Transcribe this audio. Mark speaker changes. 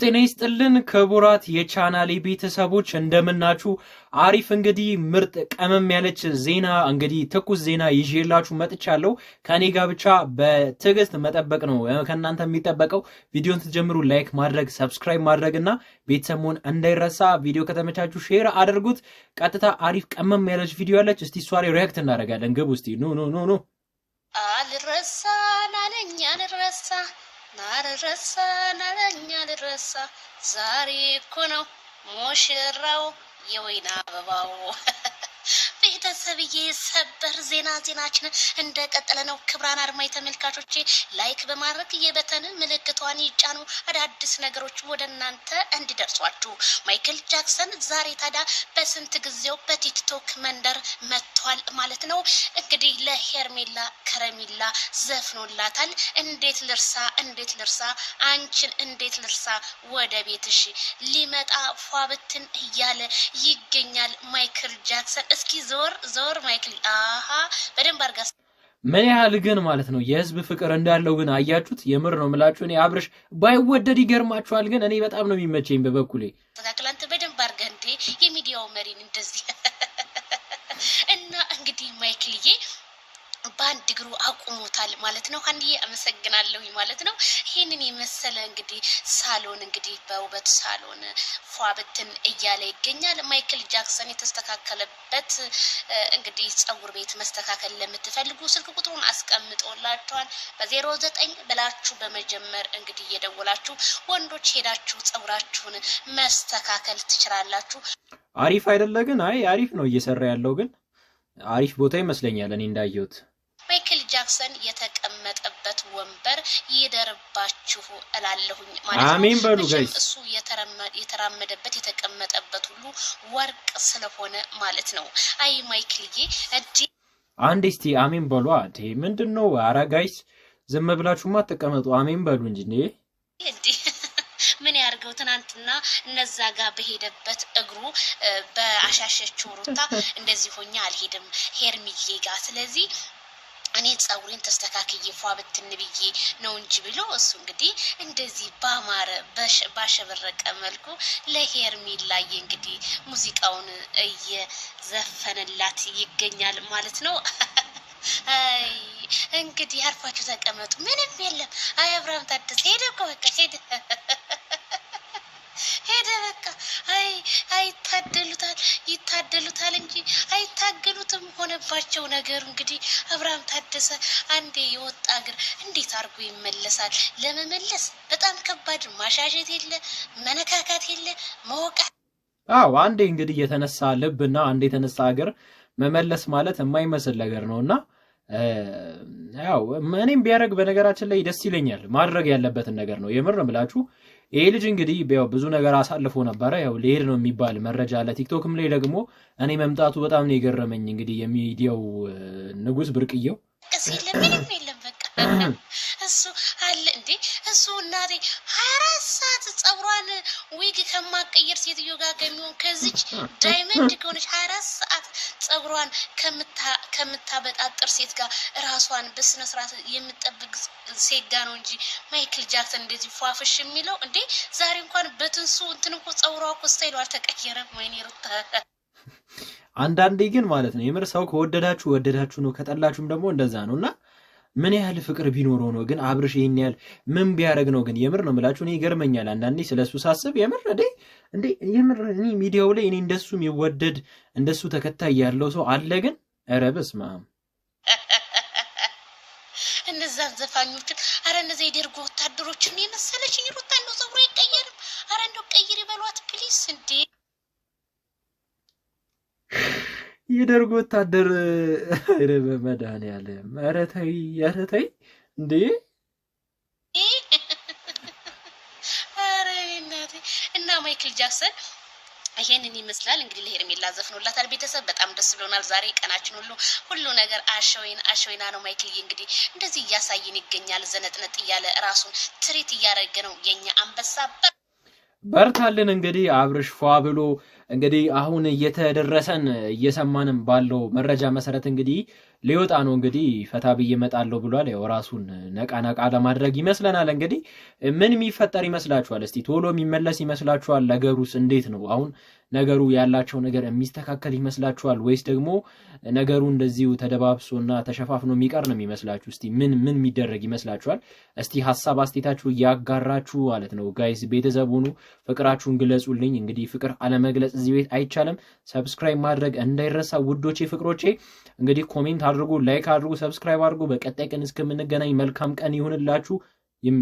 Speaker 1: ጤና ይስጥልን ክቡራት የቻናሌ ቤተሰቦች እንደምናችሁ አሪፍ እንግዲህ ምርጥ ቀመም ያለች ዜና እንግዲህ ትኩስ ዜና ይዤላችሁ መጥቻለሁ ከኔ ጋር ብቻ በትዕግስት መጠበቅ ነው ከናንተ የሚጠበቀው ቪዲዮን ስትጀምሩ ላይክ ማድረግ ሰብስክራይብ ማድረግና ቤተሰሙን እንዳይረሳ ቪዲዮ ከተመቻችሁ ሼር አድርጉት ቀጥታ አሪፍ ቀመም ያለች ቪዲዮ ያለች እስቲ ሷሪ ሪአክት እናደርጋለን ግቡ እስቲ ኑ
Speaker 2: አልረሳ ናለኛ አልረሳ ናረረሳ ናለኛ ልረሳ ዛሬ እኮ ነው ሙሽራው የወይና አበባው ቤተሰብዬ ሰበር ዜናችን እንደቀጠለ ነው ክብራን አድማጭ ተመልካቾቼ ላይክ በማድረግ የበተን ምልክቷን ይጫኑ አዳዲስ ነገሮች ወደናንተ እንዲደርሷችሁ ማይክል ጃክሰን ዛሬ ታዲያ በስንት ጊዜው በቲክቶክ መንደር መጥቷል ማለት ነው እንግዲህ ለሄርሜላ ከረሚላ ዘፍኖላታል እንዴት ልርሳ አንቺን እንዴት ልርሳ ወደ ቤትሽ ሊመጣ ፏብትን እያለ ይገኛል ማይክል ጃክሰን እስኪ ዞር ማይክል በደንብ አርጋስ
Speaker 1: ምን ያህል ግን ማለት ነው የህዝብ ፍቅር እንዳለው ግን አያችሁት የምር ነው ምላችሁ እኔ አብርሽ ባይወደድ ይገርማችኋል ግን እኔ በጣም ነው የሚመቸኝ በበኩሌ
Speaker 2: ተካክላንተ በደንብ አርጋ እንዴ የሚዲያው መሪን እንደዚህ እና እንግዲህ ማይክልዬ ባንድ ግሩ አቁሞታል ማለት ነው አንዲዬ አመሰግናለሁ ማለት ነው ይሄንን የመሰለ እንግዲህ ሳሎን እንግዲህ በውበት ሳሎን ፏብትን እያለ ይገኛል ማይክል ጃክሰን የተስተካከለበት እንግዲህ ጸጉር ቤት መስተካከል ለምትፈልጉ ስልክ ቁጥሩን አስቀምጦላችኋል በ09 ብላችሁ በመጀመር እንግዲህ እየደወላችሁ ወንዶች ሄዳችሁ ጸጉራችሁን መስተካከል ትችላላችሁ
Speaker 1: አሪፍ አይደለ ግን አሪፍ ነው እየሰራ ያለው ግን አሪፍ ቦታ ይመስለኛል እኔ እንዳየሁት
Speaker 2: ማይክል ጃክሰን የተቀመጠበት ወንበር ይደርባችሁ እላለሁኝ ማለት ነው
Speaker 1: አሜን በሉ ጋይስ
Speaker 2: እሱ የተራመደበት የተቀመጠበት ሁሉ ወርቅ ስለሆነ ማለት ነው አይ ማይክልዬ
Speaker 1: አንዴ እስቲ አሜን በሉ አዴ ምንድነው አራ ጋይስ ዝም ብላችሁማ ተቀመጡ አሜን በሉ እንጂ ምን ያርገው ትናንትና እነዛ ጋር በሄደበት እግሩ በአሻሸችው ሩታ እንደዚህ ሆኛ አልሄድም ሄርሚዬ ጋር ስለዚህ እኔ ጻውሪን ተስተካክዬ ፏብትን ብዬ ነው እንጂ ብሎ እሱ እንግዲህ እንደዚህ ባማረ ባሸበረቀ መልኩ ለሄርሚላ እንግዲህ ሙዚቃውን እየዘፈነላት ይገኛል ማለት ነው አይ እንግዲህ አርፋችሁ ተቀመጡ ምንም የለም አይ አብራም ታደሰ ሄደ እኮ በቃ ሄደ በቃ አይ ይታደሉታል እንጂ አይታገሉትም ሆነባቸው ነገሩ እንግዲህ አብራም ታደሰ አንዴ የወጣ እግር እንዴት አርጎ ይመለሳል ለመመለስ በጣም ከባድ ማሻሸት የለ መነካካት የለ መወቃ አንዴ እንግዲህ የተነሳ ልብና አንዴ የተነሳ እግር መመለስ ማለት የማይመስል ነገር ነውና ያው እኔም ቢያረግ በነገራችን ላይ ደስ ይለኛል ማድረግ ያለበትን ነገር ነው የምር ነው ብላችሁ ይሄ ልጅ እንግዲህ ያው ብዙ ነገር አሳልፎ ነበር ያው ሊሄድ ነው የሚባል መረጃ አለ ቲክቶክም ላይ ደግሞ እኔ መምጣቱ በጣም ነው የገረመኝ እንግዲህ የሚዲያው ንጉስ ብርቅየው
Speaker 2: ምንም የለም በቃ እሱ አለ እንዴ እሱ እናቴ 24 ሰዓት ጸጉሯን ዊግ ከማቀየር ሴትዮ ጋር ከሚሆን ከዚች ዳይመንድ ከሆነች 24 ሰዓት ጸጉሯን ከምታበጣጥር ሴት ጋር ራሷን በስነ ስርዓት የምትጠብቅ ሴት ጋር ነው እንጂ ማይክል ጃክሰን እንደዚህ ፏፍሽ የሚለው እንዴ ዛሬ እንኳን በትንሱ እንትንኮ ጸጉሯ እኮ ስታይሉ አልተቀየረም ወይኔ ሩታ
Speaker 1: አንዳንዴ ግን ማለት ነው የምር ሰው ከወደዳችሁ ነው ከጠላችሁም ደግሞ እንደዛ ነውና ምን ያህል ፍቅር ቢኖረው ነው ግን አብርሽ ይሄን ያህል ምን ቢያረግ ነው ግን የምር ነው ብላችሁ እኔ ይገርመኛል አንዳንዴ ስለሱ ሳስብ የምር እንዴ የምር እኔ ሚዲያው ላይ እኔ እንደሱ የሚወደድ እንደሱ ተከታይ ያለው ሰው አለ ግን ኧረ በስመ አብ
Speaker 2: እነዛን ዘፋኞችን አረ እነዚህ የደርጎ ወታደሮችን የመሰለችኝ ሩታ እንደው ጸጉሯ ይቀየርም አረ እንደው ቀይር ይበሏት ፕሊስ እንዴ
Speaker 1: የደርጎ ወታደር በመድኃኒዓለም ኧረ ተይ እንዴ
Speaker 2: አረ እናቴ እና ማይክል ጃክሰን ይሄንን ይመስላል እንግዲህ ለሄርሜላ ዘፍኖላታል ቤተሰብ በጣም ደስ ብሎናል ዛሬ ቀናችን ሁሉ ነገር አሸወይና ነው ማይክል እንግዲህ እንደዚህ እያሳየን ይገኛል ዘነጥነጥ እያለ ራሱን ትሪት እያደረገ ነው የኛ አንበሳ
Speaker 1: በርታልን እንግዲህ አብርሽ ፏ ብሎ እንግዲህ አሁን እየተደረሰን እየሰማንም ባለው መረጃ መሰረት እንግዲህ
Speaker 3: ሊወጣ ነው እንግዲህ ፈታ ብዬ እመጣለሁ ብሏል። ያው ራሱን ነቃ ለማድረግ ይመስለናል። እንግዲህ ምን የሚፈጠር ይመስላችኋል? እስቲ ቶሎ የሚመለስ ይመስላችኋል? ነገሩስ እንዴት ነው? አሁን ነገሩ ያላቸው ነገር የሚስተካከል ይመስላችኋል ወይስ ደግሞ ነገሩ እንደዚሁ ተደባብሶና ተሸፋፍኖ የሚቀር ነው የሚመስላችሁ? እስቲ ምን የሚደረግ ይመስላችኋል? እስቲ ሀሳብ አስተያየታችሁ ያጋራችሁ ማለት ነው ጋይስ። ቤተሰብ ሁኑ፣ ፍቅራችሁን ግለጹልኝ። እንግዲህ ፍቅር አለመግለጽ እዚህ ቤት አይቻልም። ሰብስክራይብ ማድረግ እንዳይረሳ ውዶቼ ፍቅሮቼ። እንግዲህ ኮሜንት አድርጉ፣ ላይክ አድርጉ፣ ሰብስክራይብ አድርጉ። በቀጣይ ቀን እስከምንገናኝ መልካም ቀን ይሁንላችሁ። ይሜ